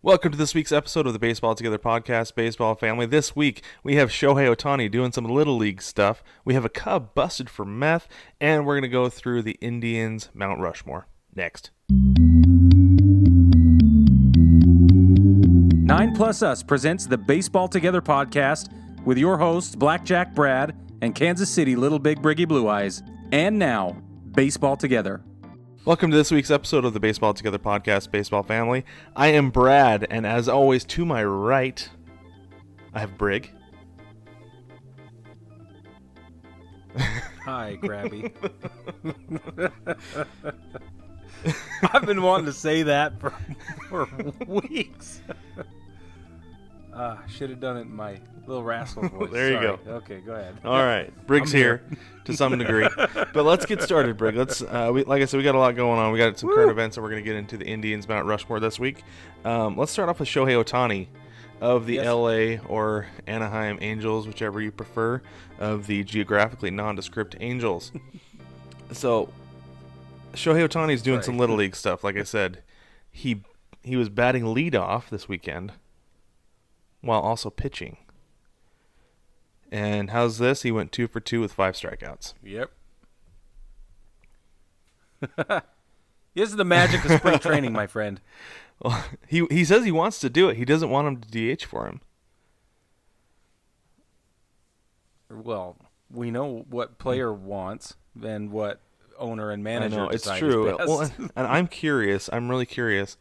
Welcome to this week's episode of the Baseball Together podcast, Baseball Family. This week, we have Shohei Ohtani doing some Little League stuff. We have a Cub busted for meth, and we're going to go through the Indians' Mount Rushmore. Next. 9 Plus Us presents the Baseball Together podcast with your hosts, Blackjack Brad and Kansas City Little Big Briggy Blue Eyes. And now, Baseball Together. Welcome to this week's episode of the Baseball Together podcast, Baseball Family. I am Brad, and as always, to my right, I have Brig. Hi, Krabby. I've been wanting to say that for weeks. Should have done it in my little rascal voice. There you Sorry. go. Okay, go ahead. All right, Brig's here to some degree, but let's get started, Brig. Let's, like I said, we got a lot going on. We got some current events, and we're going to get into the Indians' Mount Rushmore this week. Let's start off with Shohei Ohtani of the LA or Anaheim Angels, whichever you prefer, of the geographically nondescript Angels. So, Shohei Ohtani is doing some Little League stuff. Like I said, he was batting leadoff this weekend while also pitching. And how's this? He went 2 for 2 with 5 strikeouts. Yep. This is the magic of spring training, my friend. Well, he says he wants to do it. He doesn't want him to DH for him. Well, we know what player wants and what owner and manager. I know, it's decide true. is best. Well, and I'm curious. I'm really curious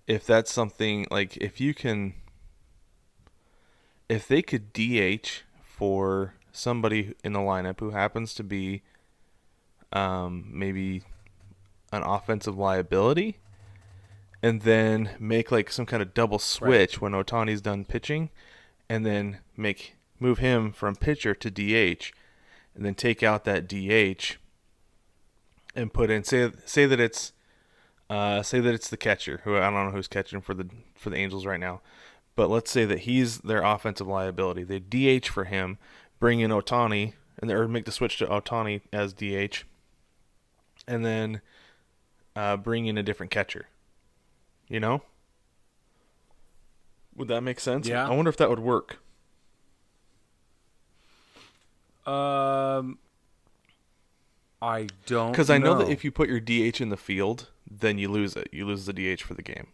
if that's something like if they could DH for somebody in the lineup who happens to be maybe an offensive liability, and then make like some kind of double switch when Ohtani's done pitching, and then move him from pitcher to DH, and then take out that DH and put in say that it's the catcher, who I don't know who's catching for the Angels right now. But let's say that he's their offensive liability. They DH for him, bring in Ohtani, or make the switch to Ohtani as DH, and then bring in a different catcher. You know? Would that make sense? Yeah. I wonder if that would work. I don't. Because I know that if you put your DH in the field, then you lose it. You lose the DH for the game.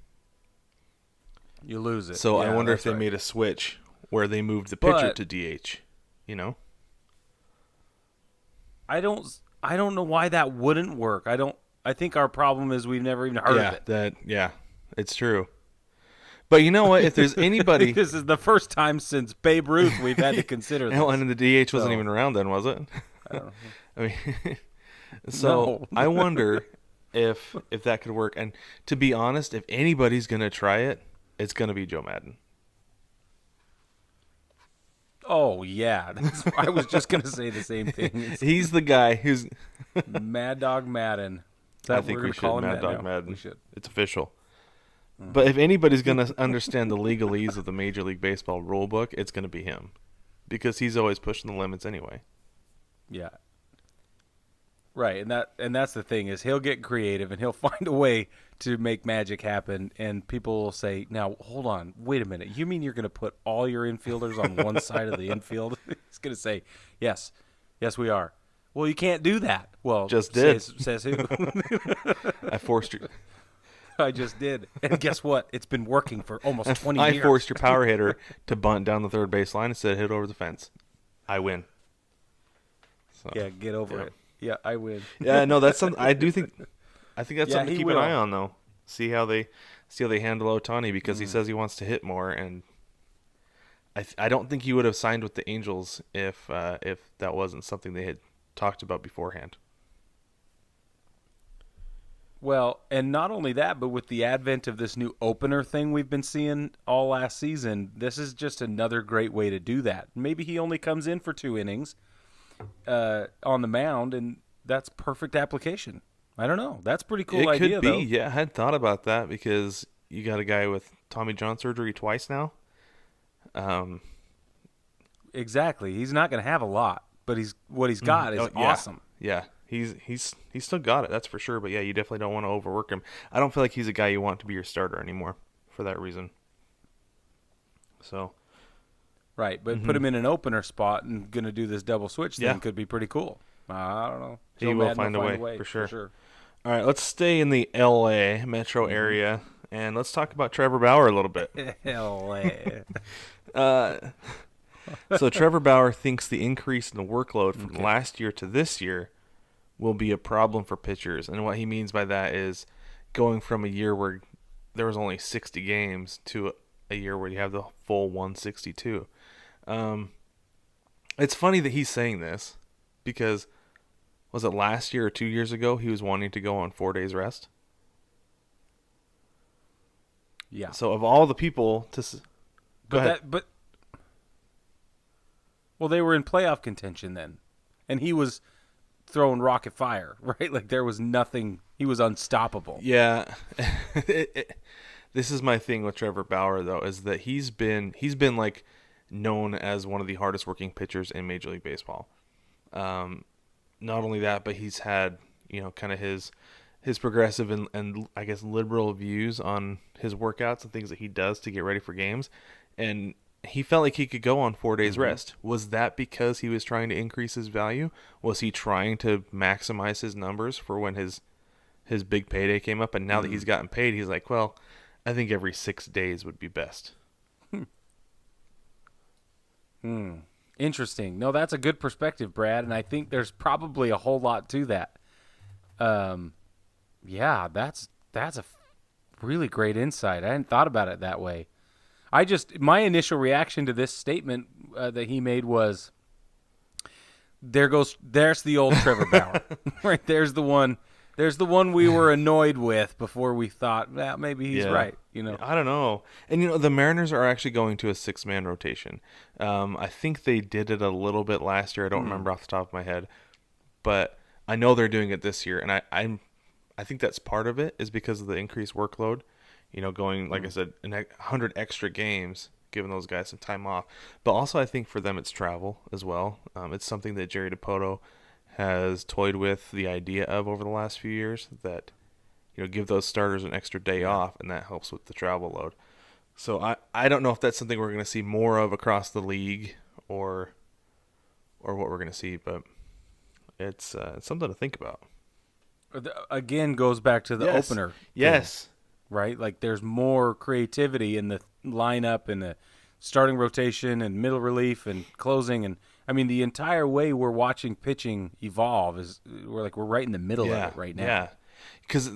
You lose it. So Yeah, I wonder if they right. made a switch where they moved the pitcher to DH. You know? I don't know why that wouldn't work. I think our problem is we've never even heard of it. It's true. But you know what? If there's anybody, This is the first time since Babe Ruth we've had to consider this. and the DH wasn't even around then, was it? I don't know. I mean, so No. I wonder if that could work. And to be honest, if anybody's gonna try it, it's gonna be Joe Madden. Oh yeah, I was just gonna say the same thing. It's He's the guy who's. Mad Dog Madden. Is that I think what we we're should calling Mad that? Dog No, Madden. We should. It's official. But if anybody's gonna understand the legalese of the Major League Baseball rule book, it's gonna be him, because he's always pushing the limits anyway. Yeah. Right, and that's the thing is he'll get creative and he'll find a way to make magic happen, and people will say, "Now, hold on, wait a minute. You mean you're going to put all your infielders on one side of the infield?" He's going to say, "Yes, we are." Well, you can't do that. Well, Just did. Says who? I forced you. I just did, and guess what? It's been working for almost 20 I years. forced your power hitter to bunt down the third base line instead of hit over the fence. I win. So, Yeah, get over it. Yeah, I win. Yeah, no, that's something I do think. I think that's Yeah, something to he keep will. an eye on, though. See how they handle Ohtani, because he says he wants to hit more, and I don't think he would have signed with the Angels if that wasn't something they had talked about beforehand. Well, and not only that, but with the advent of this new opener thing we've been seeing all last season, this is just another great way to do that. Maybe he only comes in for 2 innings on the mound, and that's perfect application. I don't know. That's a pretty cool idea, It could be. though. Yeah, I had thought about that, because you got a guy with Tommy John surgery twice now. Exactly. He's not going to have a lot, but what he's got is awesome. Yeah, he's still got it, that's for sure. But yeah, you definitely don't want to overwork him. I don't feel like he's a guy you want to be your starter anymore for that reason. So, Right, but put him in an opener spot and going to do this double switch Yeah. thing could be pretty cool. I don't know. he Joe will Madden find a way, for sure. sure. All right, let's stay in the LA metro area, and let's talk about Trevor Bauer a little bit. L.A. So Trevor Bauer thinks the increase in the workload from last year to this year will be a problem for pitchers. And what he means by that is going from a year where there was only 60 games to a year where you have the full 162. It's funny that he's saying this because was it last year or 2 years ago he was wanting to go on 4 days rest? Yeah. So of all the people to go ahead. Well, they were in playoff contention then, and he was throwing rocket fire, right? Like there was nothing. He was unstoppable. Yeah. This is my thing with Trevor Bauer though, is that he's been like known as one of the hardest working pitchers in Major League Baseball. Not only that, but he's had, kind of his progressive and I guess liberal views on his workouts and things that he does to get ready for games. And he felt like he could go on 4 days rest. Was that because he was trying to increase his value? Was he trying to maximize his numbers for when his big payday came up? And now that he's gotten paid, he's like, well, I think every 6 days would be best. Interesting. No, that's a good perspective, Brad, and I think there's probably a whole lot to that. Yeah, that's a really great insight. I hadn't thought about it that way. My initial reaction to this statement that he made was, there's the old Trevor Bauer, right? There's the one we were annoyed with before we thought, well, maybe he's right. I don't know. And the Mariners are actually going to a 6-man rotation. I think they did it a little bit last year. I don't remember off the top of my head, but I know they're doing it this year, and I think that's part of it is because of the increased workload. Going, like I said, 100 extra games, giving those guys some time off. But also I think for them it's travel as well. It's something that Jerry DiPoto has toyed with the idea of over the last few years, that, give those starters an extra day off, and that helps with the travel load. So I don't know if that's something we're going to see more of across the league or what we're going to see, but it's something to think about. Again, goes back to the opener. Yes. Thing. Right? Like there's more creativity in the lineup and the starting rotation and middle relief and closing. And I mean, the entire way we're watching pitching evolve is we're right in the middle of it right now. Yeah. Because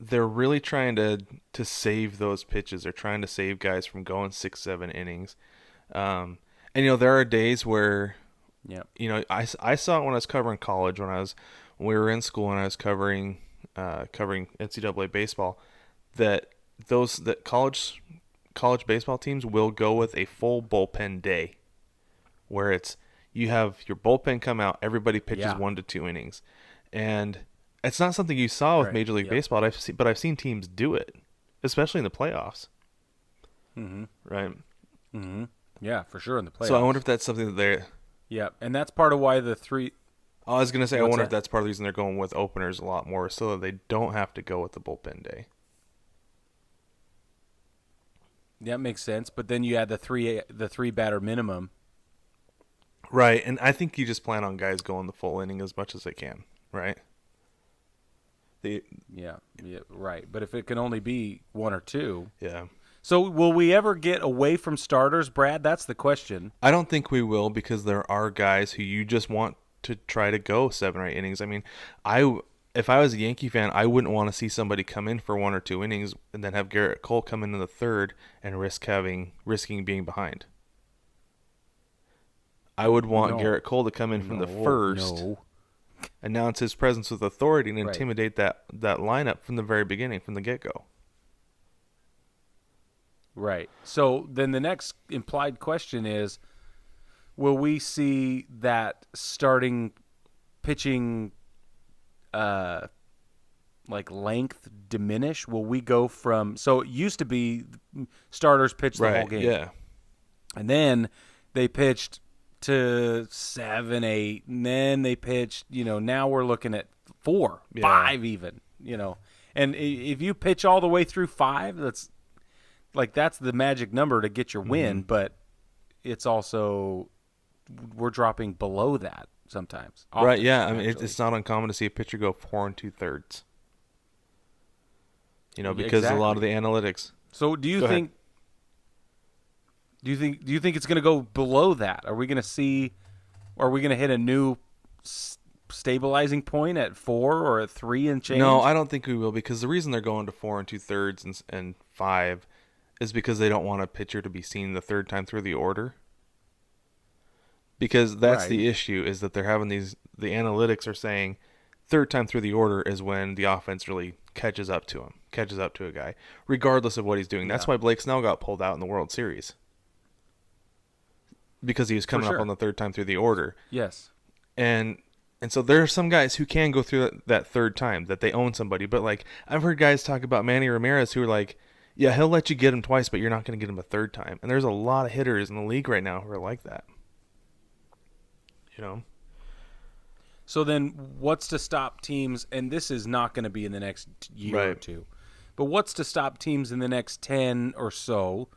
they're really trying to save those pitches. They're trying to save guys from going 6-7 innings. And, there are days where, I saw it when I was covering college, when we were in school and I was covering NCAA baseball, that college baseball teams will go with a full bullpen day, where it's you have your bullpen come out, everybody pitches 1 to 2 innings, and it's not something you saw with Major League Baseball. But I've seen teams do it, especially in the playoffs. Right. Yeah, for sure in the playoffs. So I wonder if that's something that they're. Yeah, and that's part of why the three. I was gonna say I wonder if that's part of the reason they're going with openers a lot more, so that they don't have to go with the bullpen day. That makes sense, but then you add the three batter minimum. Right, and I think you just plan on guys going the full inning as much as they can, right? Yeah, right. But if it can only be 1 or 2. Yeah. So will we ever get away from starters, Brad? That's the question. I don't think we will, because there are guys who you just want to try to go 7 or 8 innings. I mean, if I was a Yankee fan, I wouldn't want to see somebody come in for 1 or 2 innings and then have Garrett Cole come in the third and risking being behind. I would want Garrett Cole to come in from the first, announce his presence with authority, and intimidate that lineup from the very beginning, from the get-go. Right. So then the next implied question is, will we see that starting pitching length diminish? Will we go from, so it used to be starters pitched the whole game. Yeah. And then they pitched to 7, 8, and then they pitched, now we're looking at 4, 5 even, and if you pitch all the way through 5, like that's the magic number to get your win, Mm-hmm. but it's also we're dropping below that sometimes. Right, Often, yeah. I mean, actually. it's not uncommon to see a pitcher go 4 2/3. Because a lot of Exactly. the analytics. So do you Go ahead. think? Do you think it's going to go below that? Are we going to see? Are we going to hit a new stabilizing point at 4 or at 3 and No, change? I don't think we will, because the reason they're going to 4 2/3 and 5 is because they don't want a pitcher to be seen the third time through the order. Because that's Right. the issue, is that they're having the analytics are saying third time through the order is when the offense really catches up to him, catches up to a guy, regardless of what he's doing. That's Yeah. why Blake Snell got pulled out in the World Series, because he was coming up sure. on the third time through the order. Yes. And so there are some guys who can go through that third time, that they own somebody. But like, I've heard guys talk about Manny Ramirez who are like, yeah, he'll let you get him twice, but you're not going to get him a third time. And there's a lot of hitters in the league right now who are like that. You know? So then, what's to stop teams? And this is not going to be in the next year or Right. two, but what's to stop teams in the next 10 or so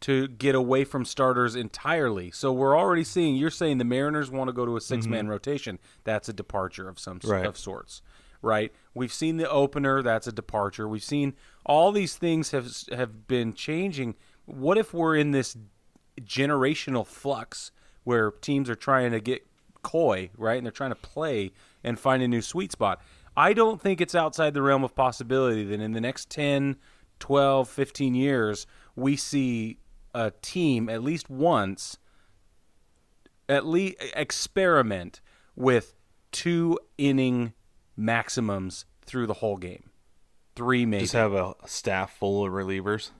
to get away from starters entirely? So we're already seeing. You're saying the Mariners want to go to a 6-man rotation. That's a departure of some Right. of sorts, right? We've seen the opener. That's a departure. We've seen all these things have been changing. What if we're in this generational flux where teams are trying to get coy, right? And they're trying to play and find a new sweet spot. I don't think it's outside the realm of possibility that in the next 10, 12, 15 years, we see a team at least once at least experiment with 2-inning maximums through the whole game. 3 maybe. Just have a staff full of relievers.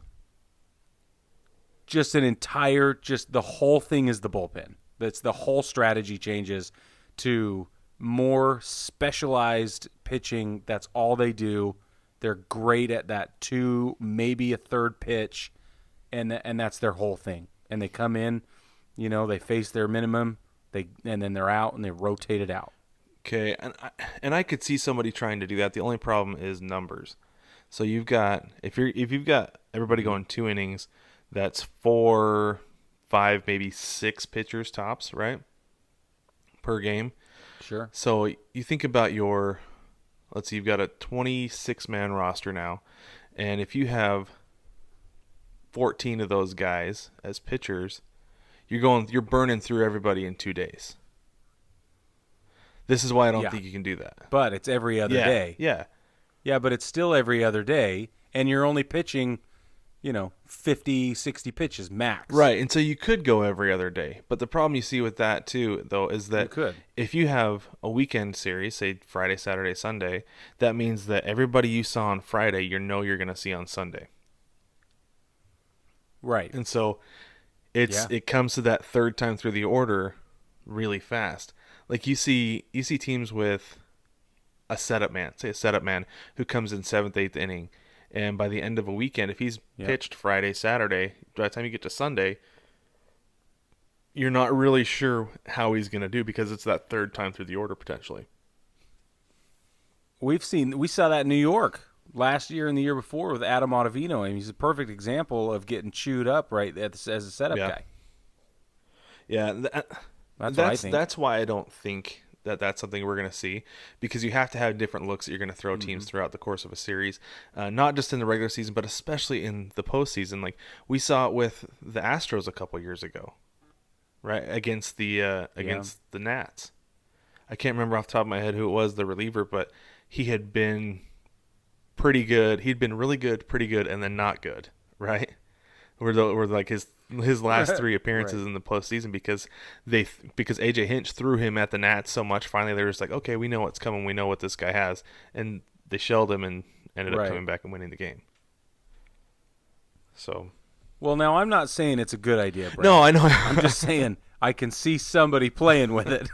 Just the whole thing is the bullpen. That's the whole strategy changes to more specialized pitching. That's all they do. They're great at that 2, maybe a third pitch, and that's their whole thing. And they come in, they face their minimum, and then they're out and they rotate it out. Okay, and I could see somebody trying to do that. The only problem is numbers. So you've got if you've got everybody going 2 innings, that's 4, 5, maybe 6 pitchers tops, right? Per game. Sure. So you think about let's see, you've got a 26-man roster now, and if you have 14 of those guys as pitchers, you're burning through everybody in 2 days. This is why I don't think you can do that. But it's every other day. Yeah. Yeah, but it's still every other day, and you're only pitching, 50, 60 pitches max. Right, and so you could go every other day. But the problem you see with that, too, though, is that if you have a weekend series, say Friday, Saturday, Sunday, that means that everybody you saw on Friday, you're going to see on Sunday. Right. And so it comes to that third time through the order really fast. Like you see teams with a setup man who comes in 7th, 8th inning, and by the end of a weekend, if he's pitched Friday, Saturday, by the time you get to Sunday, you're not really sure how he's going to do, because it's that third time through the order potentially. We saw that in New York last year and the year before with Adam Ottavino. I mean, he's a perfect example of getting chewed up as a setup guy. Yeah, that's what I think. That's why I don't think that's something we're going to see, because you have to have different looks that you're going to throw teams throughout the course of a series, not just in the regular season, but especially in the postseason. Like we saw it with the Astros a couple years ago, right, against the Nats. I can't remember off the top of my head who it was, the reliever, but he had been pretty good. He'd been really good, pretty good, and then not good, right? Were like his last 3 appearances in the postseason, because AJ Hinch threw him at the Nats so much. Finally, they were just like, okay, we know what's coming. We know what this guy has, and they shelled him and ended up coming back and winning the game. So, well, now I'm not saying it's a good idea, Brad. No, I know. I'm just saying I can see somebody playing with it.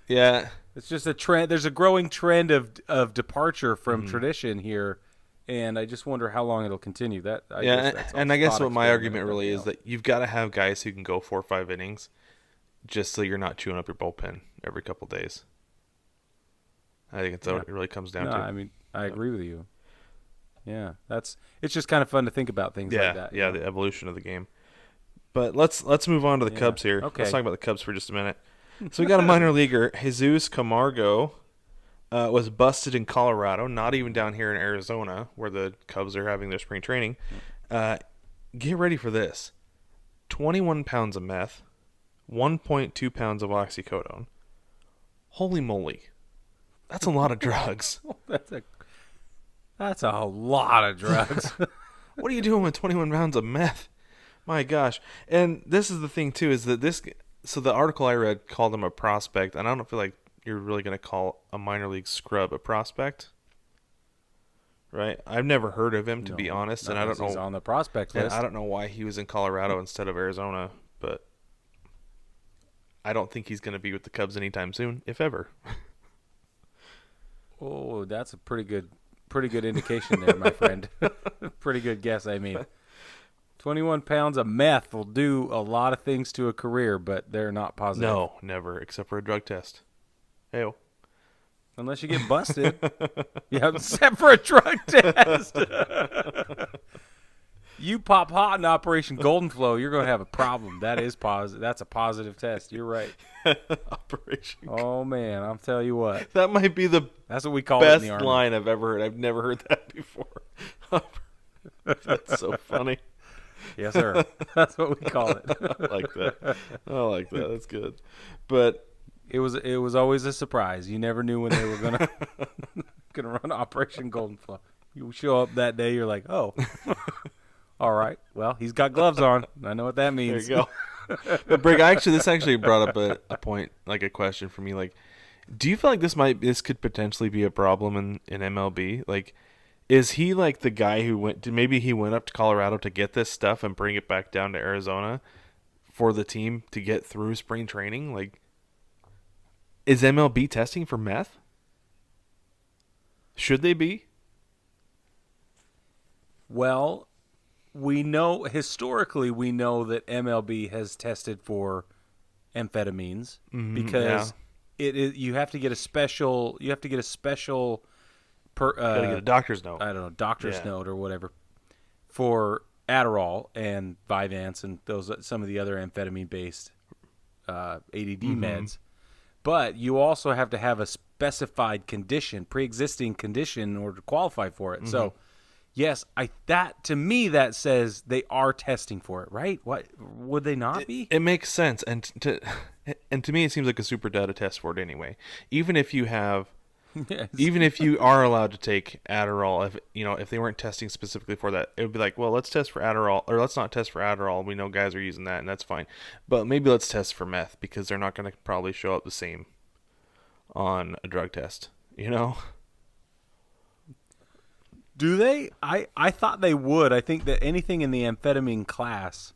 Yeah, it's just a trend. There's a growing trend of departure from tradition here. And I just wonder how long it'll continue. I guess what my argument really is that you've got to have guys who can go 4 or 5 innings, just so you're not chewing up your bullpen every couple days. I think that's what it really comes down to. I mean, I agree with you. Yeah, it's just kind of fun to think about things like that. Yeah, the evolution of the game. But let's move on to the Cubs here. Okay. Let's talk about the Cubs for just a minute. So we got a minor leaguer, Jesus Camargo, was busted in Colorado, not even down here in Arizona where the Cubs are having their spring training. Get ready for this. 21 pounds of meth, 1.2 pounds of oxycodone. Holy moly. That's a lot of drugs. That's a lot of drugs. What are you doing with 21 pounds of meth? My gosh. And this is the thing, too, is that so the article I read called him a prospect, and I don't feel like you're really going to call a minor league scrub a prospect. Right? I've never heard of him, to be honest, and I don't know. He's on the prospect list. I don't know why he was in Colorado instead of Arizona, but I don't think he's going to be with the Cubs anytime soon, if ever. Oh, that's a pretty good indication there, my friend. Pretty good guess, I mean. 21 pounds of meth will do a lot of things to a career, but they're not positive. No, never, except for a drug test. Hey-o. Unless you get busted. Yeah, except for a drug test. You pop hot in Operation Golden Flow, you're going to have a problem. That is positive. That's a positive test. You're right. Operation. Oh, man, I'll tell you what. That might be the That's what we call it in best the Army. line I've ever heard. I've never heard that before. That's so funny. Yes, sir. That's what we call it. I like that. That's good. But it was always a surprise. You never knew when they were gonna run Operation Golden Flow. You show up that day, you're like, oh, all right. Well, he's got gloves on. I know what that means. there you go. But Brig, this actually brought up a point, like a question for me. Like, do you feel like this could potentially be a problem in MLB? Like, is he like the guy who went up to Colorado to get this stuff and bring it back down to Arizona for the team to get through spring training? Like, is MLB testing for meth? Should they be? Well, historically we know that MLB has tested for amphetamines because you have to get a special Gotta get a doctor's note. I don't know, doctor's note or whatever for Adderall and Vyvanse and some of the other amphetamine-based ADD meds. But you also have to have a specified condition, pre-existing condition, in order to qualify for it. So, yes, to me that says they are testing for it, right? What would they not be? It makes sense, and to me, it seems like a super data test for it anyway. Even if you have. Yes. Even if you are allowed to take Adderall, if they weren't testing specifically for that, it would be like, well, let's test for Adderall, or let's not test for Adderall. We know guys are using that, and that's fine. But maybe let's test for meth because they're not going to probably show up the same on a drug test. Do they? I thought they would. I think that anything in the amphetamine class,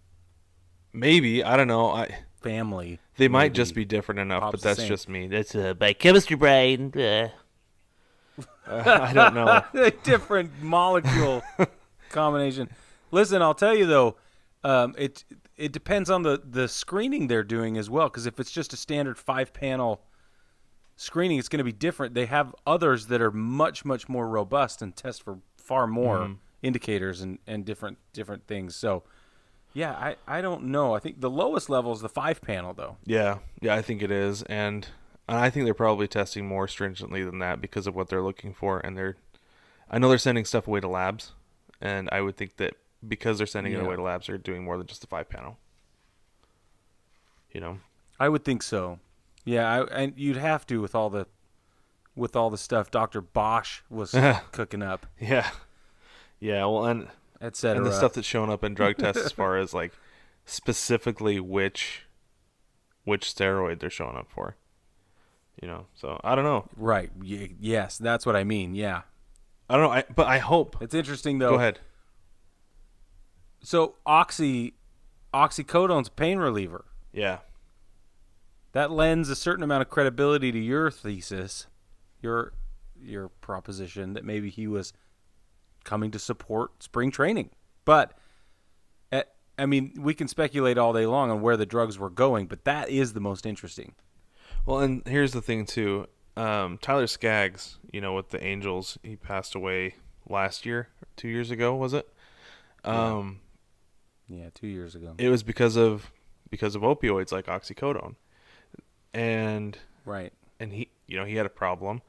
maybe, I don't know. Family, they might just be different enough, but that's just me. That's my chemistry brain. I don't know. A different molecule combination. Listen, I'll tell you though, it depends on the screening they're doing as well. Because if it's just a standard 5-panel screening, it's going to be different. They have others that are much more robust and test for far more indicators and different things. So, yeah, I don't know. I think the lowest level is the 5-panel though. Yeah, I think it is, and I think they're probably testing more stringently than that because of what they're looking for. And I know they're sending stuff away to labs, and I would think that because they're sending it away to labs, they're doing more than just the 5-panel. I would think so. Yeah, and you'd have to with all the stuff Dr. Bosch was cooking up. Yeah. Well, and etc. And the stuff that's showing up in drug tests as far as like specifically which steroid they're showing up for. So I don't know. Right. Yes, that's what I mean. Yeah. I don't know. But I hope. It's interesting though. Go ahead. So oxycodone's a pain reliever. Yeah. That lends a certain amount of credibility to your thesis, your proposition that maybe he was coming to support spring training. But we can speculate all day long on where the drugs were going, but that is the most interesting. Well, and here's the thing too. Tyler Skaggs, with the Angels, he passed away last year 2 years ago, was it? Yeah, 2 years ago. It was because of opioids like oxycodone, and Right. he he had a problem,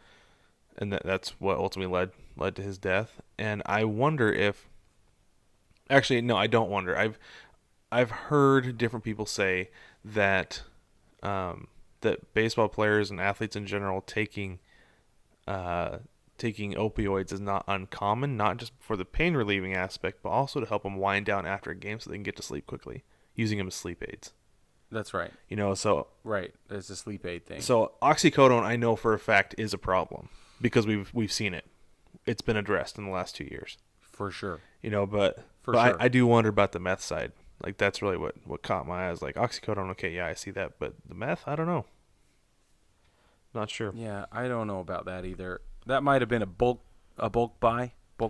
and that's what ultimately led to his death. And I wonder if, actually, no, I don't wonder. I've heard different people say that that baseball players and athletes in general taking opioids is not uncommon, not just for the pain relieving aspect, but also to help them wind down after a game so they can get to sleep quickly, using them as sleep aids. That's right. So Right. It's a sleep aid thing. So oxycodone, I know for a fact, is a problem because we've seen it. It's been addressed in the last 2 years. For sure. But For sure. I do wonder about the meth side. Like, that's really what caught my eyes. Like, oxycodone, okay, yeah, I see that, but the meth, I don't know. Not sure. Yeah, I don't know about that either. That might have been a bulk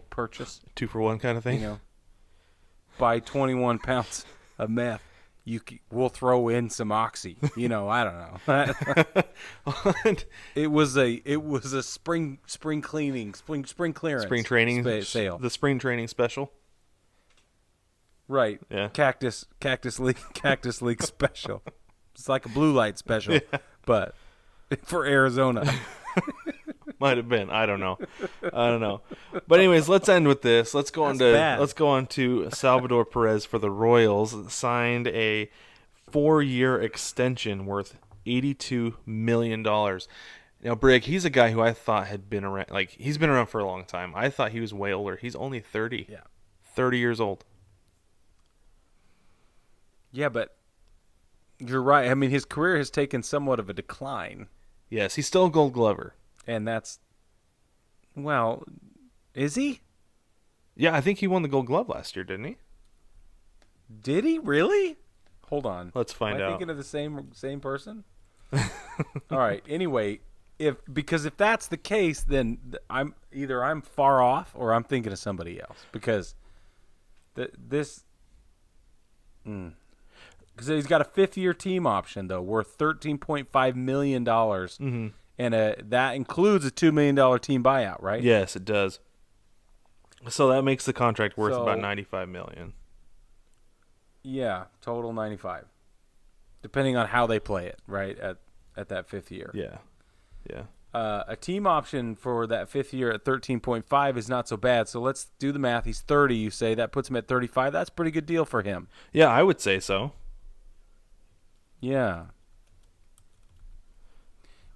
purchase. 2-for-1 kind of thing. Buy 21 pounds of meth. We'll throw in some oxy. I don't know. It was a spring cleaning, spring clearance, Spring training sale. The spring training special. Right. Yeah. Cactus league special. It's like a blue light special, but for Arizona. Might have been. I don't know. But anyways, let's end with this. Let's go on to Salvador Perez for the Royals. Signed a 4-year extension worth $82 million. Now, Brig, he's a guy who I thought had been around. Like, he's been around for a long time. I thought he was way older. He's only 30. Yeah. 30 years old. Yeah, but you're right. I mean, his career has taken somewhat of a decline. Yes, he's still a Gold Glover. And that's, well, is he? Yeah, I think he won the Gold Glove last year, didn't he? Did he really? Hold on. Let's find Am I out. thinking of the same person? All right. Anyway, if that's the case, then I'm far off or I'm thinking of somebody else because because he's got a 5th-year team option though, worth $13.5 million. Mm-hmm. And that includes a $2 million team buyout, right? Yes, it does. So that makes the contract worth about $95 million. Yeah, total 95, depending on how they play it, right? At that 5th year. Yeah. A team option for that 5th year at 13.5 is not so bad. So let's do the math. He's 30. You say that puts him at 35. That's a pretty good deal for him. Yeah, I would say so. Yeah.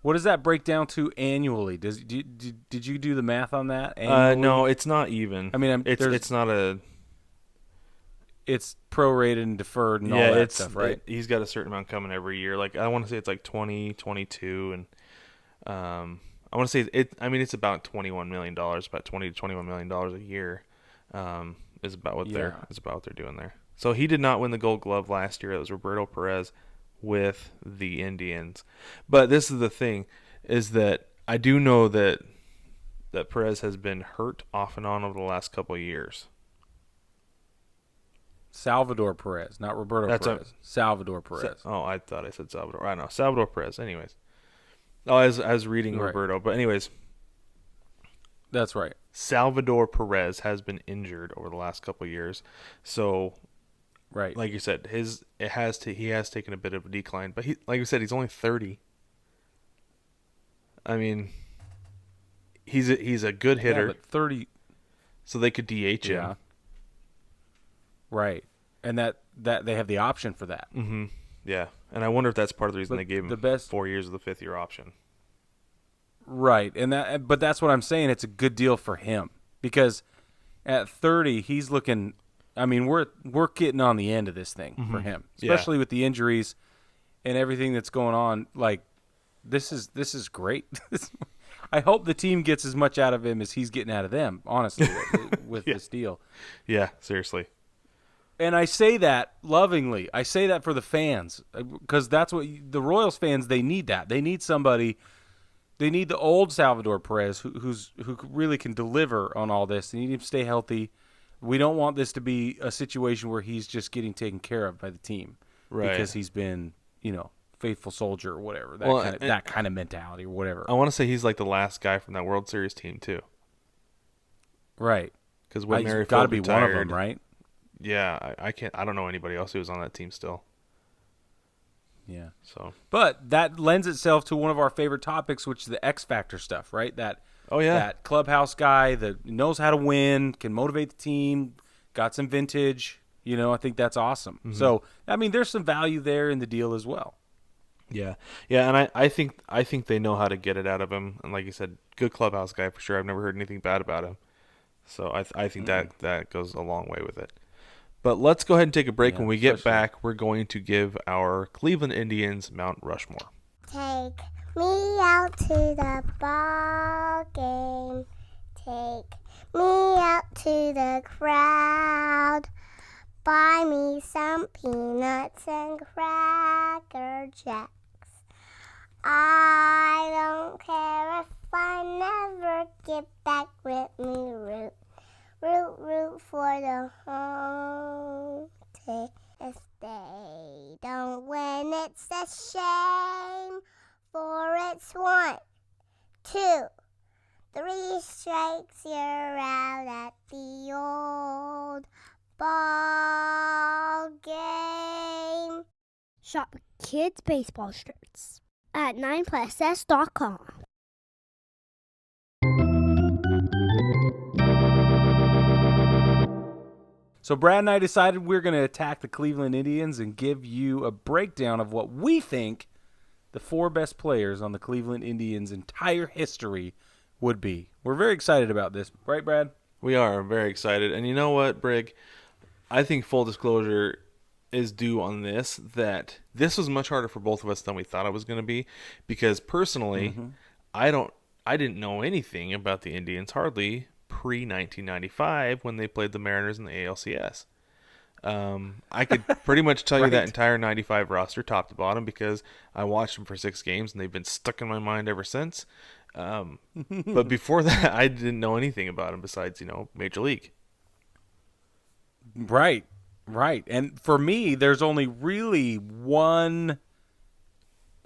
What does that break down to annually? Did you do the math on that? Annually? No, it's not even. I mean, it's not a. It's prorated and deferred and all that stuff, right? He's got a certain amount coming every year. Like, I want to say it's like 20, 22, and I want to say it. I mean, it's about $21 million, about $20 to $21 million a year, is about what they're doing there. So he did not win the Gold Glove last year. It was Roberto Perez with the Indians. But this is the thing, is that I do know that Perez has been hurt off and on over the last couple of years. Salvador Perez, not Roberto Perez. Salvador Perez. I thought I said Salvador. I know. Salvador Perez. Anyways. Oh, I was reading right. Roberto. But anyways. That's right. Salvador Perez has been injured over the last couple of years. So, right, like you said, he has taken a bit of a decline. But like you said, he's only 30. I mean, he's a good hitter. Yeah, but 30. So they could DH him. Yeah. Right, and that they have the option for that. Mm-hmm. Yeah, and I wonder if that's part of the reason they gave him the best 4 years of the 5th-year option. Right, but that's what I'm saying. It's a good deal for him because at 30, he's looking. I mean, we're getting on the end of this thing for him, especially with the injuries and everything that's going on. Like, this is great. I hope the team gets as much out of him as he's getting out of them. Honestly, with this deal. Yeah, seriously. And I say that lovingly. I say that for the fans because that's what the Royals fans, they need that. They need somebody. They need the old Salvador Perez who really can deliver on all this. They need him to stay healthy. We don't want this to be a situation where he's just getting taken care of by the team because he's been, faithful soldier or whatever. That kind of mentality or whatever. I want to say he's like the last guy from that World Series team too. Right. because when Merrifield got to be retired, one of them, right? Yeah, I can't. I don't know anybody else who was on that team still. Yeah. So, but that lends itself to one of our favorite topics, which is the X Factor stuff, right? That clubhouse guy that knows how to win, can motivate the team, got some vintage. I think that's awesome. Mm-hmm. So, I mean, there's some value there in the deal as well. Yeah, and I think they know how to get it out of him. And like you said, good clubhouse guy for sure. I've never heard anything bad about him. So I think that goes a long way with it. But let's go ahead and take a break. When we get back, we're going to give our Cleveland Indians Mount Rushmore. Take me out to the ball game. Take me out to the crowd. Buy me some peanuts and Cracker Jacks. I don't care if I never get back with me. Root, root, root for the home team. If they don't win, it's a shame. For it's 1, 2, 3 strikes, you're out at the old ball game. Shop kids' baseball shirts at 9pluss.com. So Brad and I decided we're going to attack the Cleveland Indians and give you a breakdown of what we think the 4 best players on the Cleveland Indians' entire history would be. We're very excited about this, right, Brad? We are very excited. And you know what, Brig? I think full disclosure is due on this, that this was much harder for both of us than we thought it was going to be, because personally, I didn't know anything about the Indians hardly pre-1995 when they played the Mariners in the ALCS. I could pretty much tell you that entire 95 roster top to bottom because I watched them for 6 games and they've been stuck in my mind ever since. But before that, I didn't know anything about them besides, Major League. Right. And for me, there's only really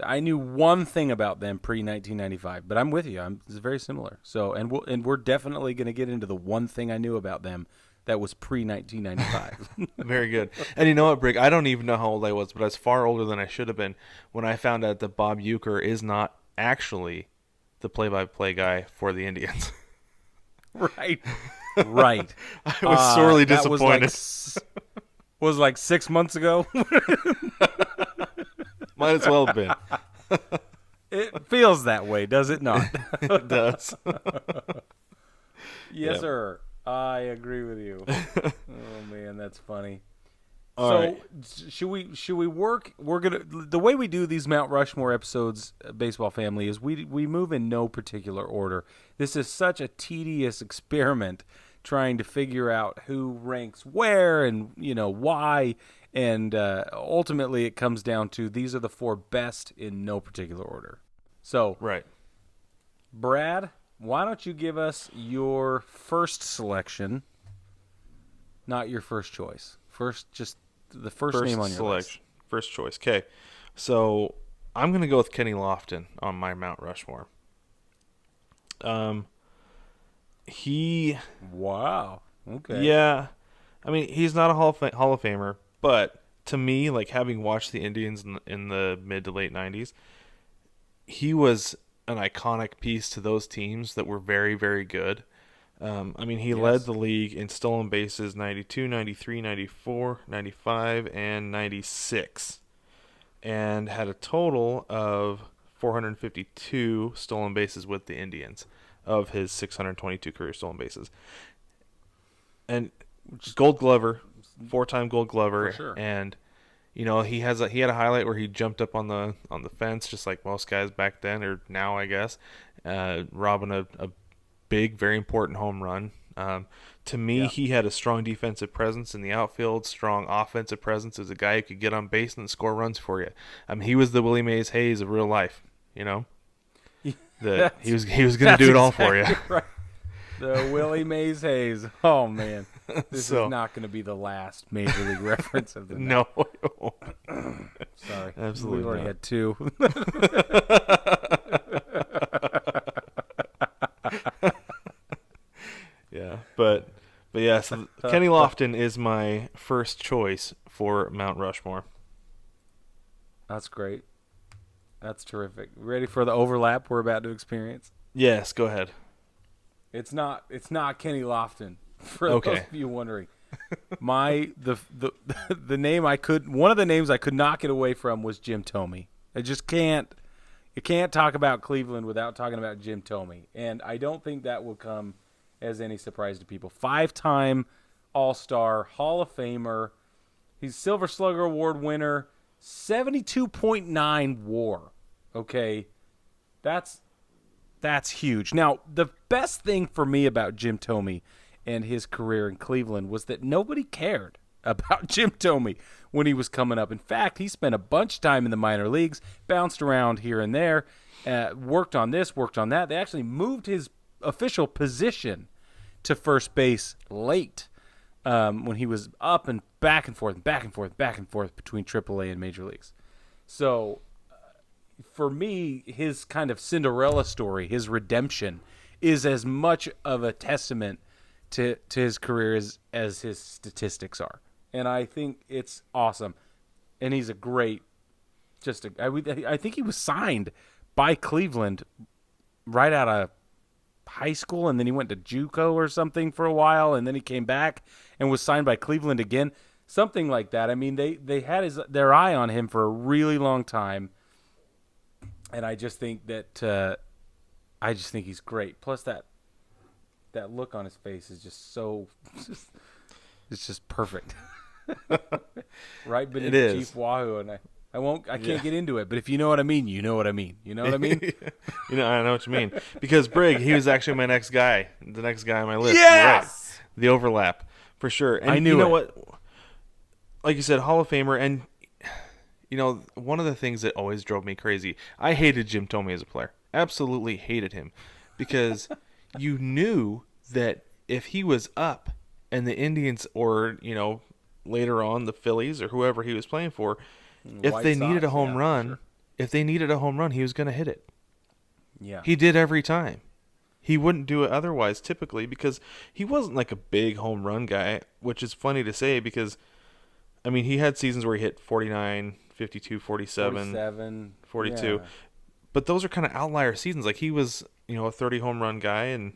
I knew one thing about them pre-1995, but I'm with you. It's very similar. So, and we're definitely going to get into the one thing I knew about them that was pre-1995. Very good. And you know what, Brig? I don't even know how old I was, but I was far older than I should have been when I found out that Bob Uecker is not actually the play-by-play guy for the Indians. Right. I was sorely disappointed. Was like 6 months ago. Might as well have been. It feels that way, does it not? It does. Yes, sir. I agree with you. Oh man, that's funny. All right. Should we work? The way we do these Mount Rushmore episodes, baseball family, is we move in no particular order. This is such a tedious experiment trying to figure out who ranks where and why, and ultimately it comes down to these are the 4 best in no particular order. So, right, Brad, why don't you give us your first selection? Not your first choice. Just the first name on your list. First choice. Okay, so I'm gonna go with Kenny Lofton on my Mount Rushmore. Wow. Okay. Yeah. I mean, he's not a Hall of Famer, but to me, like having watched the Indians in the mid to late 90s, he was an iconic piece to those teams that were very, very good. He led the league in stolen bases 92, 93, 94, 95, and 96, and had a total of 452 stolen bases with the Indians of his 622 career stolen bases. And Gold Glover, 4-time Gold Glover, for sure. And he had a highlight where he jumped up on the fence just like most guys back then or now, I guess, robbing a big, very important home run. To me, he had a strong defensive presence in the outfield, strong offensive presence as a guy who could get on base and score runs for you. He was the Willie Mays Hayes of real life, That he was going to do it all for you. Right. The Willie Mays Hayes. Oh man, this is not going to be the last Major League reference of the night. No. Sorry, Absolutely. We already had 2. Yeah, but So Kenny Lofton is my first choice for Mount Rushmore. That's great. That's terrific. Ready for the overlap we're about to experience? Yes, go ahead. It's not Kenny Lofton. For Okay. those of you wondering, the name one of the names I could not get away from was Jim Thome. I just can't. You can't talk about Cleveland without talking about Jim Thome, and I don't think that will come as any surprise to people. 5-time All-Star, Hall of Famer. He's Silver Slugger Award winner. 72.9 WAR. Okay, that's huge. Now, the best thing for me about Jim Thome and his career in Cleveland was that nobody cared about Jim Thome when he was coming up. In fact, he spent a bunch of time in the minor leagues, bounced around here and there, worked on this, worked on that. They actually moved his official position to first base late when he was up and back and forth, back and forth, back and forth between AAA and major leagues. So for me, his kind of Cinderella story, his redemption, is as much of a testament to his career as his statistics are. And I think it's awesome. And he's a great, I think he was signed by Cleveland right out of high school, and then he went to JUCO or something for a while, and then he came back and was signed by Cleveland again, something like that. I mean, they had their eye on him for a really long time, and I just think that he's great. Plus that look on his face is just so, it's just perfect. Right beneath Chief Wahoo, and I can't get into it, but if you know what I mean, you know what I mean. You know what I mean? I know what you mean. Because Brig, he was actually my next guy, the next guy on my list. Yes! Right. The overlap, for sure. And I knew you know it. what? Like you said, Hall of Famer, and one of the things that always drove me crazy, I hated Jim Thome as a player. Absolutely hated him. Because you knew that if he was up and the Indians or, later on the Phillies or whoever he was playing for, if they needed a home run, sure. if they needed a home run, he was going to hit it. Yeah. He did every time. He wouldn't do it otherwise typically because he wasn't like a big home run guy, which is funny to say because, he had seasons where he hit 49, 52, 47, 42. Yeah. But those are kind of outlier seasons. Like he was, a 30 home run guy and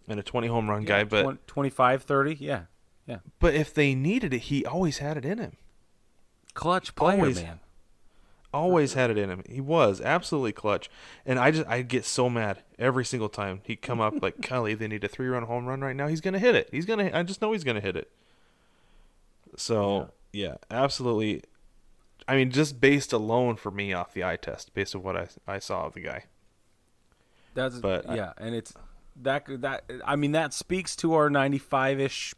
a 20 home run guy. But 25, 30, yeah. Yeah. But if they needed it, he always had it in him. Clutch player, man. Always had it in him. He was absolutely clutch. And I'd get so mad every single time he'd come up like, Kelly, they need a 3-run home run right now. He's going to hit it. I just know he's going to hit it. So, yeah, absolutely. Just based alone for me off the eye test, based on what I saw of the guy. And it's that speaks to our 95-ish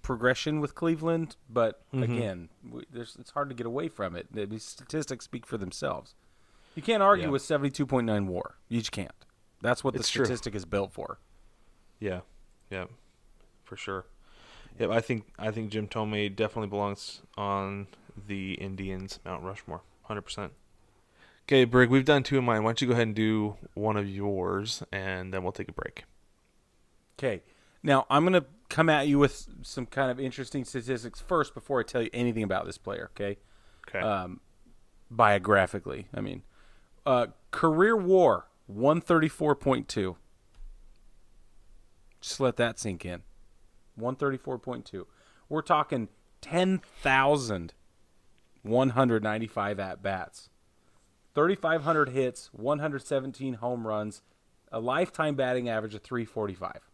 progression with Cleveland, but again, it's hard to get away from it. The statistics speak for themselves. You can't argue with 72.9 WAR. You just can't. That's what the statistic is built for. Yeah, for sure. Yeah, I think Jim Thome definitely belongs on the Indians Mount Rushmore, 100%. Okay, Brig, we've done 2 of mine. Why don't you go ahead and do one of yours, and then we'll take a break. Okay. Now, I'm going to come at you with some kind of interesting statistics first before I tell you anything about this player, okay? Okay. Biographically, career WAR, 134.2. Just let that sink in. 134.2. We're talking 10,195 at-bats. 3,500 hits, 117 home runs, a lifetime batting average of 345.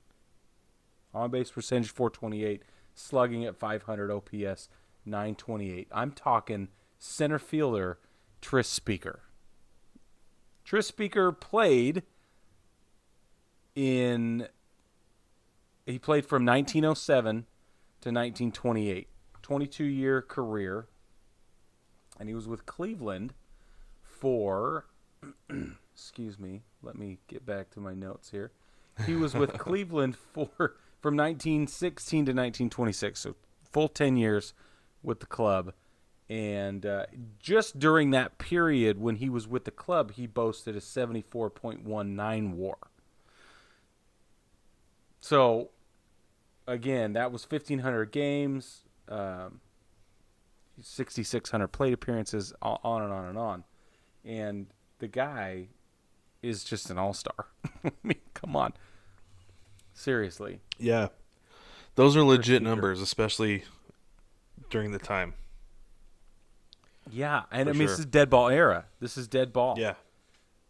On-base percentage 428, slugging at 500, OPS 928. I'm talking center fielder Tris Speaker. Tris Speaker played from 1907 to 1928. 22-year career. And he was with Cleveland for, excuse me, let me get back to my notes here. He was with Cleveland from 1916 to 1926, so full 10 years with the club. And just during that period when he was with the club, he boasted a 74.19 WAR. So again, that was 1,500 games, 6,600 plate appearances, on and on and on. And the guy is just an all-star. I mean, come on. Seriously. Yeah. Those are legit numbers, especially during the time. Yeah, and For I mean, sure. this is dead ball era. This is dead ball. Yeah.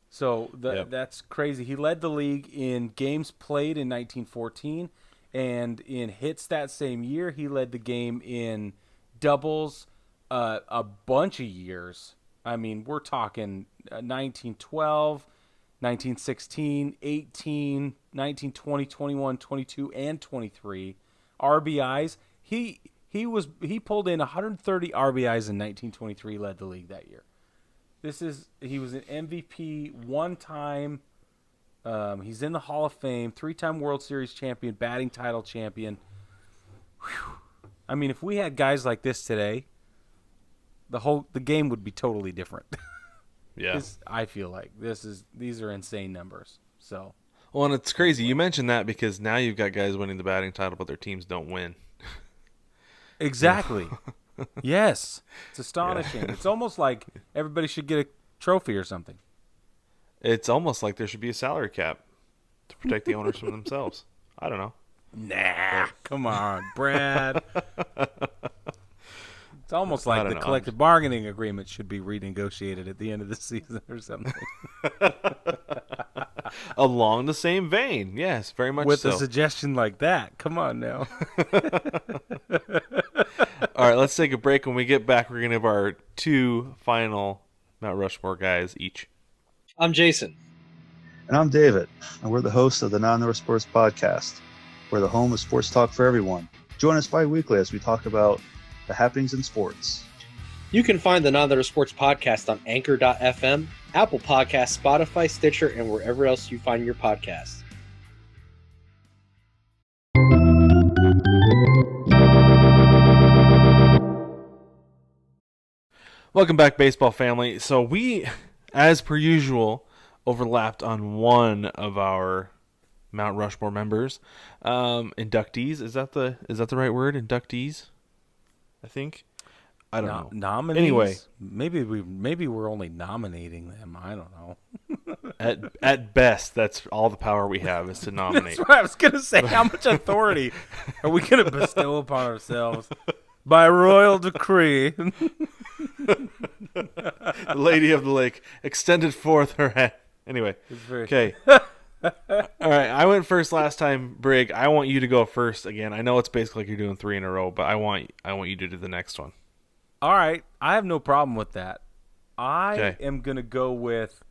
So Yep. that's crazy. He led the league in games played in 1914, and in hits that same year, he led the game in doubles a bunch of years. I mean, we're talking 1912, 1916, 18, 1920, 21, 22, and 23. RBIs. He pulled in 130 RBIs in 1923, led the league that year. He was an MVP one time. He's in the Hall of Fame, 3-time World Series champion, batting title champion. Whew. I mean, if we had guys like this today, the game would be totally different. Yeah. I feel like these are insane numbers. So, Well, and it's crazy. You mentioned that because now you've got guys winning the batting title, but their teams don't win. exactly. Yes, it's astonishing. It's almost like everybody should get a trophy or something. It's almost like there should be a salary cap to protect the owners from themselves. I don't know. Nah, come on, Brad. It's almost like the know. collective bargaining agreement should be renegotiated at the end of the season or something. Along the same vein. Yes, very much With so. a suggestion like that. Come on now. All right, let's take a break. When we get back, we're going to have our 2 final Mount Rushmore guys each. I'm Jason. And I'm David, and we're the hosts of the Non-North Sports Podcast. We're the home of sports talk for everyone. Join us bi-weekly as we talk about the happenings in sports. You can find the Non-North Sports Podcast on Anchor.fm, Apple Podcasts, Spotify, Stitcher, and wherever else you find your podcasts. Welcome back, baseball family. So we, as per usual, overlapped on one of our Mount Rushmore members. Inductees, is that the right word? Inductees, I think. I don't know. Nominees? Anyway, maybe we're only nominating them. I don't know. at best, that's all the power we have is to nominate. That's what I was gonna say. How much authority are we gonna bestow upon ourselves by royal decree? The Lady of the Lake extended forth her hand. Anyway, okay. All right, I went first last time, Brig. I want you to go first again. I know it's basically like you're doing 3 in a row, but I want you to do the next one. All right, I have no problem with that. I Okay. am gonna go with.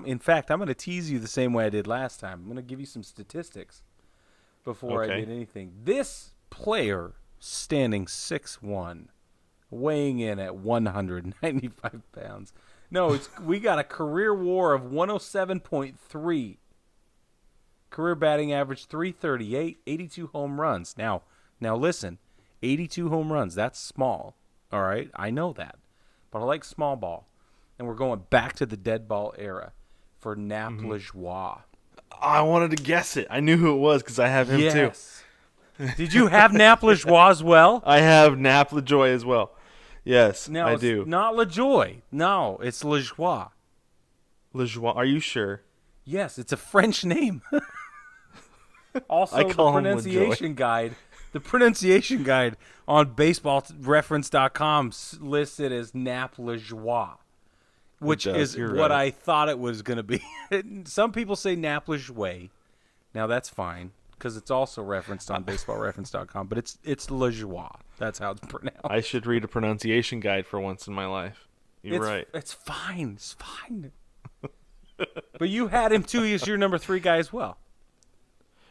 In fact, I'm gonna tease you the same way I did last time. I'm gonna give you some statistics before I Okay. did anything. This player, standing 6'1", weighing in at 195 pounds. No, we got a career WAR of 107.3. Career batting average 338, 82 home runs. Now listen, 82 home runs, that's small. All right, I know that. But I like small ball. And we're going back to the dead ball era for Nap Lajoie. I wanted to guess it. I knew who it was because I have him too. Did you have Nap Lajoie as well? I have Nap LaJoy as well. Yes, No, I it's do. not LaJoie. No, it's Lajoie. LaJoie, are you sure? Yes, it's a French name. Also, I the call him pronunciation guide. The pronunciation guide on baseballreference.com lists it as Nap Lajoie, which does, is you're what right. I thought it was going to be. Some people say Nap Lajoie. Now, that's fine because it's also referenced on baseballreference.com, but it's Lajoie. That's how it's pronounced. I should read a pronunciation guide for once in my life. You're right. It's fine. It's fine. But you had him too. He's your number 3 guy as well.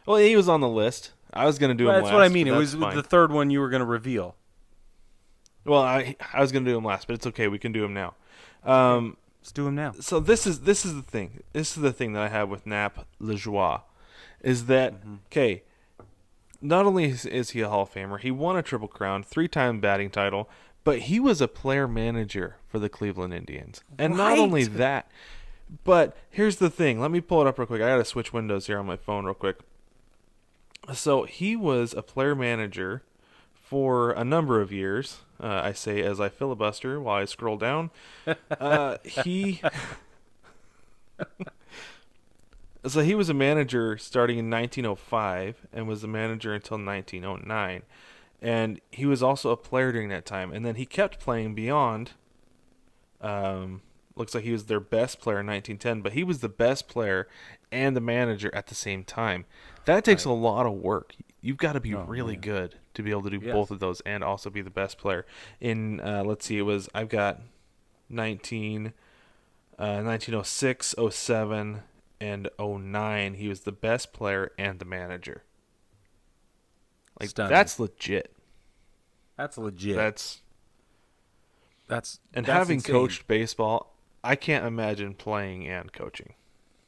Well, he was on the list. I was going to do him That's last. what I mean. but It was that's fine. the third one you were going to reveal. Well, I was going to do him last, but it's okay. We can do him now. Let's do him now. So this is the thing. This is the thing that I have with Nap Lajoie, is that okay? Not only is he a Hall of Famer, he won a Triple Crown, 3-time batting title, but he was a player manager for the Cleveland Indians, and not only Right. that, but here's the thing. Let me pull it up real quick. I got to switch windows here on my phone real quick. So he was a player manager for a number of years. I say as I filibuster while I scroll down. He So he was a manager starting in 1905 and was a manager until 1909. And he was also a player during that time. And then he kept playing beyond. Looks like he was their best player in 1910, but he was the best player and the manager at the same time. That takes a lot of work. You've got to be really good to be able to do both of those and also be the best player. In let's see, I've got 1906, 07, and 09. He was the best player and the manager. Like Stunning. that's legit. That's legit. That's that's having insane. coached baseball, I can't imagine playing and coaching.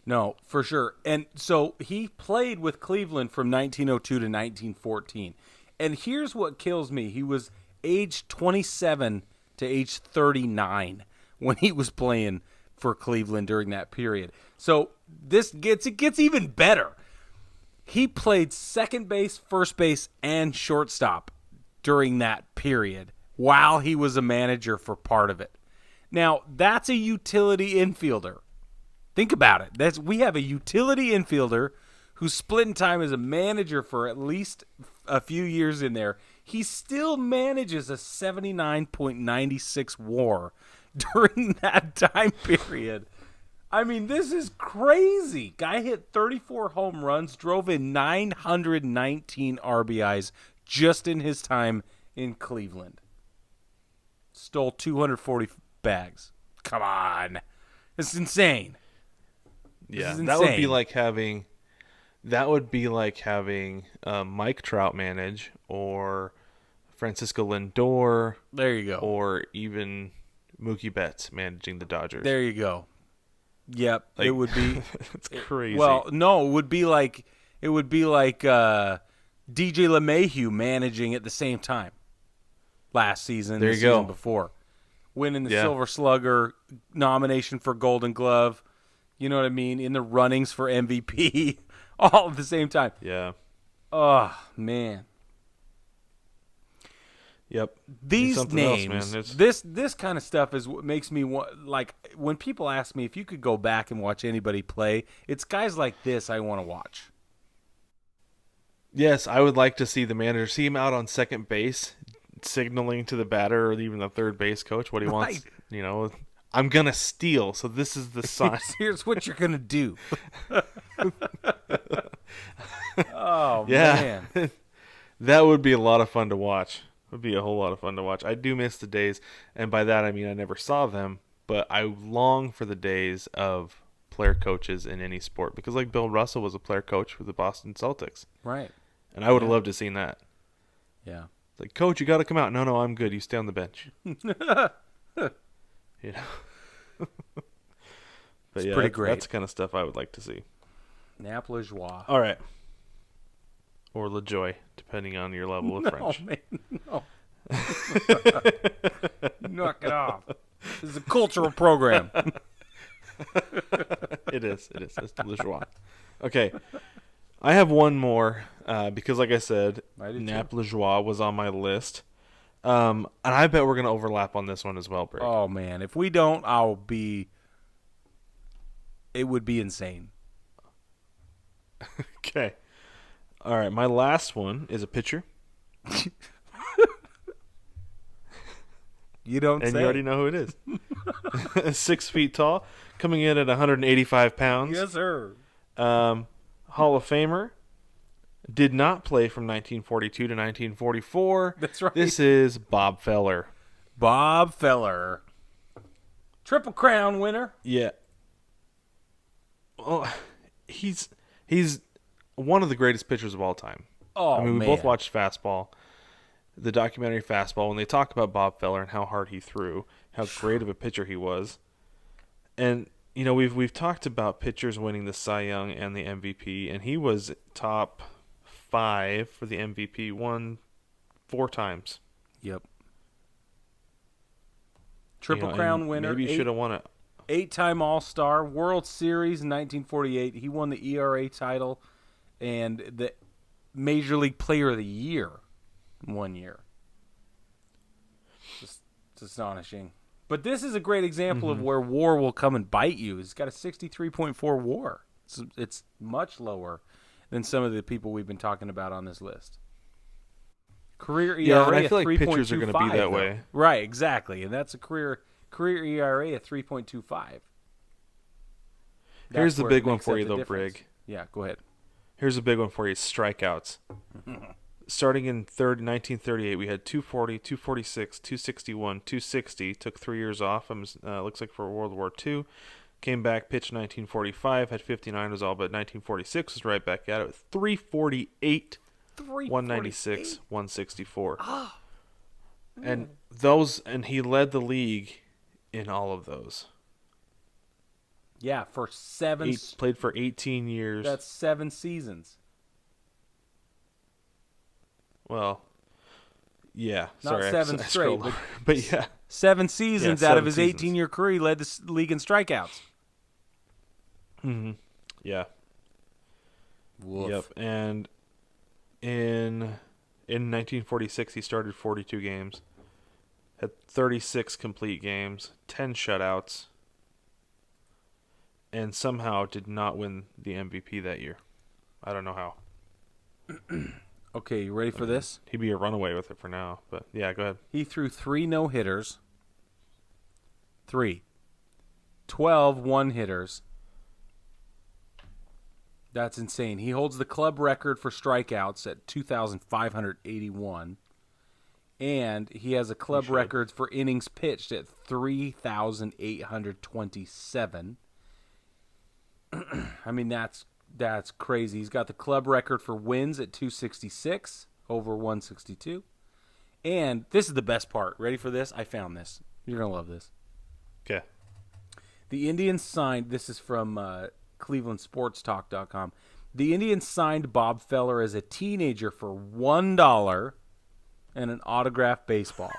No, for sure. And so he played with Cleveland from 1902 to 1914. And here's what kills me. He was age 27 to age 39 when he was playing for Cleveland during that period. So it gets even better. He played second base, first base, and shortstop during that period while he was a manager for part of it. Now, that's a utility infielder. Think about it. We have a utility infielder who's splitting time as a manager for at least a few years in there. He still manages a 79.96 WAR during that time period. I mean, this is crazy. Guy hit 34 home runs, drove in 919 RBIs just in his time in Cleveland. Stole 240 bags. Come on. It's insane. Yeah, This is that would be insane. like having Mike Trout manage, or Francisco Lindor, There you go. or even Mookie Betts managing the Dodgers. There you go. Yep, it would be. It's crazy. Well, no, it would be like DJ LeMahieu managing at the same time last season. There the you go. season before, winning the Yeah. Silver Slugger, nomination for Golden Glove. You know what I mean? In the runnings for MVP, all at the same time. yeah. Oh man. Yep. These Something names, else, man. It's- this kind of stuff is what makes me like when people ask me if you could go back and watch anybody play, it's guys like this I want to watch. Yes, I would like to see the manager see him out on second base, signaling to the batter or even the third base coach what he wants. Right. You know, I'm gonna steal, so this is the sign. Here's what you're gonna do. Oh Yeah. man, That would be a lot of fun to watch. Would be a whole lot of fun to watch. I do miss the days, and by that I mean I never saw them, but I long for the days of player coaches in any sport, because like Bill Russell was a player coach for the Boston Celtics, right? and I would have loved to have seen that. Yeah, It's like, coach, you got to come out. No, I'm good. You stay on the bench. You know. But yeah, pretty great. That's the kind of stuff I would like to see. Nap La Joie. All right. Or LaJoy, depending on your level of French. Man, no. Knock it off. This is a cultural program. It is. It's LaJoie. Okay. I have one more because, like I said, I do too. Nap LaJoie was on my list. And I bet we're going to overlap on this one as well, Brig. Oh man, if we don't, it would be insane. Okay. All right. My last one is a pitcher. You don't And say. you already know who it is. 6 feet tall, coming in at 185 pounds. Yes, sir. Hall of Famer. Did not play from 1942 to 1944. That's right. This is Bob Feller. Bob Feller. Triple Crown winner. Yeah. Well, he's one of the greatest pitchers of all time. Oh, I mean, we man. both watched Fastball, the documentary Fastball, when they talk about Bob Feller and how hard he threw, how great of a pitcher he was. And you know, we've talked about pitchers winning the Cy Young and the MVP, and he was top 5 for the MVP, won 4 times. Yep. Triple You know, Crown and winner. Maybe he should have won it. 8-time All-Star, World Series in 1948. He won the ERA title and the Major League Player of the Year in 1 year. Just it's astonishing. But this is a great example of where WAR will come and bite you. He's got a 63.4 WAR. It's much lower than some of the people we've been talking about on this list. Career ERA Yeah, and I at feel like 3.25, pitchers are going to be that though. way. Right, exactly. And that's a career ERA at 3.25. Here's the where it big one makes for up you, the though, difference. Brig. Yeah, go ahead. Here's a big one for you, strikeouts. Starting in 1938, we had 240, 246, 261, 260. Took 3 years off. Looks like for World War II. Came back, pitched 1945, had 59 was all, but 1946 was right back at it with 348, 196, 164. And he led the league in all of those. Yeah, for seven. Played for 18 years. That's 7 seasons. Well, yeah. Not sorry, 7 I straight, scrolled but over. But yeah. 7 seasons Yeah, out 7 of his seasons. 18-year career, he led the league in strikeouts. Mm-hmm. Yeah. Woof. Yep. And in 1946, he started 42 games, had 36 complete games, 10 shutouts, and somehow did not win the MVP that year. I don't know how. Okay, you ready for this? He'd be a runaway with it for now, but yeah, go ahead. He threw 3 no-hitters, 12 one-hitters. That's insane. He holds the club record for strikeouts at 2,581, and he has a club record for innings pitched at 3,827. I mean, that's crazy. He's got the club record for wins at 266 over 162. And this is the best part. Ready for this? I found this. You're going to love this. Okay. The Indians signed, this is from ClevelandSportsTalk.com. The Indians signed Bob Feller as a teenager for $1 and an autographed baseball.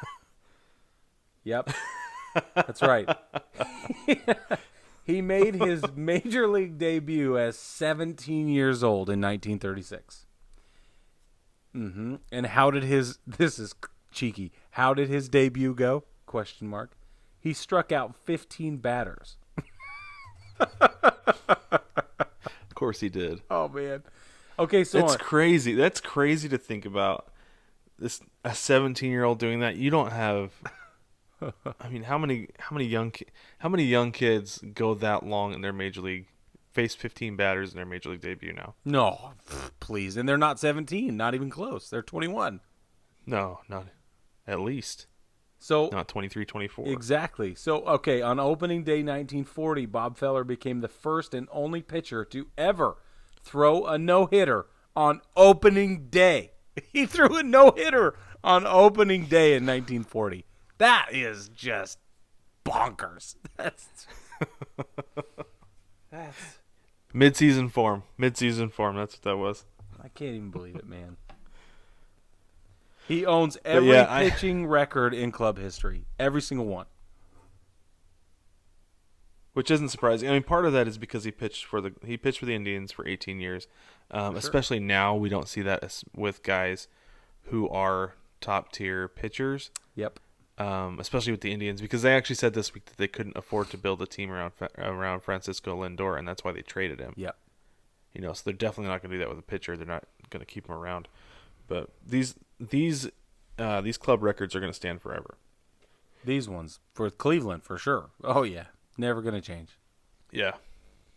Yep. That's right. He made his major league debut as 17 years old in 1936. And how did this is cheeky, how did his debut go? ? He struck out 15 batters. Of course he did. Oh, man. Okay, so That's crazy. That's crazy to think about. A 17-year-old doing that. You don't have. I mean, how many young kids go that long in their major league, face 15 batters in their major league debut now? No, please. And they're not 17, not even close. They're 21. No, not at least. So Not 23, 24. exactly. So, okay, on opening day 1940, Bob Feller became the first and only pitcher to ever throw a no-hitter on opening day. He threw a no-hitter on opening day in 1940. That is just bonkers. That's Mid-season form. That's what that was. I can't even believe it, man. He owns every pitching record in club history. Every single one. Which isn't surprising. I mean, part of that is because he pitched for the Indians for 18 years. Especially now, we don't see that with guys who are top-tier pitchers. Yep. Especially with the Indians, because they actually said this week that they couldn't afford to build a team around Francisco Lindor, and that's why they traded him. Yep. So they're definitely not going to do that with a pitcher. They're not going to keep him around. But these club records are going to stand forever. These ones for Cleveland for sure. Oh yeah, never going to change. Yeah.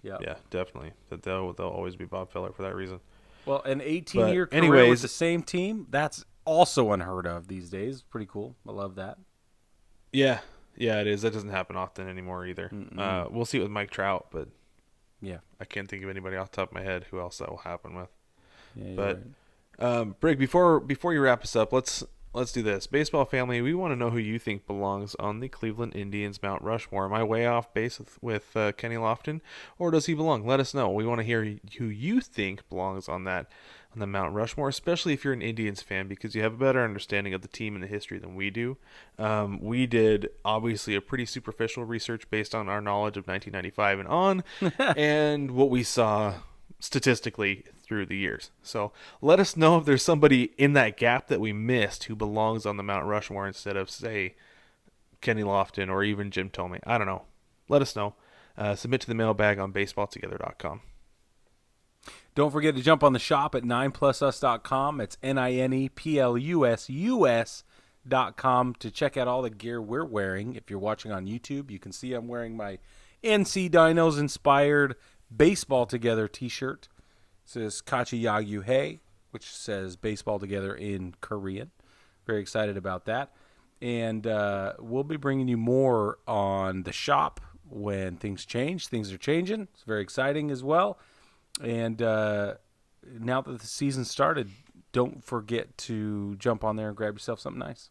Yep. Yeah, definitely. That they'll always be Bob Feller for that reason. Well, an 18-year career anyways, with the same team, that's also unheard of these days. Pretty cool. I love that. Yeah, it is. That doesn't happen often anymore either. We'll see it with Mike Trout, but yeah, I can't think of anybody off the top of my head who else that will happen with. Yeah, but right. Brig, before you wrap us up, let's do this. Baseball family, we want to know who you think belongs on the Cleveland Indians Mount Rushmore. Am I way off base with Kenny Lofton, or does he belong? Let us know. We want to hear who you think belongs on the Mount Rushmore, especially if you're an Indians fan, because you have a better understanding of the team and the history than we do. We did, obviously, a pretty superficial research based on our knowledge of 1995 and on, and what we saw statistically through the years. So let us know if there's somebody in that gap that we missed who belongs on the Mount Rushmore instead of, say, Kenny Lofton or even Jim Thome. I don't know. Let us know. Submit to the mailbag on baseballtogether.com. Don't forget to jump on the shop at 9plusus.com. It's NINEPLUSUS.com to check out all the gear we're wearing. If you're watching on YouTube, you can see I'm wearing my NC Dinos inspired Baseball Together t-shirt. It says Kachi Yagyu Hei, which says Baseball Together in Korean. Very excited about that. And we'll be bringing you more on the shop when things change. Things are changing. It's very exciting as well. And now that the season started, don't forget to jump on there and grab yourself something nice.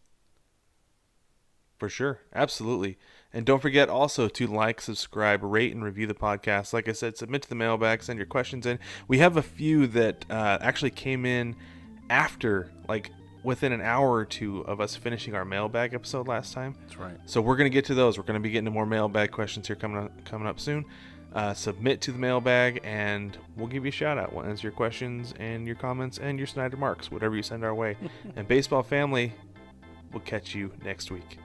For sure. Absolutely. And don't forget also to like, subscribe, rate, and review the podcast. Like I said, submit to the mailbag, send your questions in. We have a few that actually came in after, like, within an hour or two of us finishing our mailbag episode last time. That's right. So we're going to get to those. We're going to be getting to more mailbag questions here coming up soon. Submit to the mailbag, and we'll give you a shout-out. We'll answer your questions and your comments and your snide remarks, whatever you send our way. And Baseball Family, we'll catch you next week.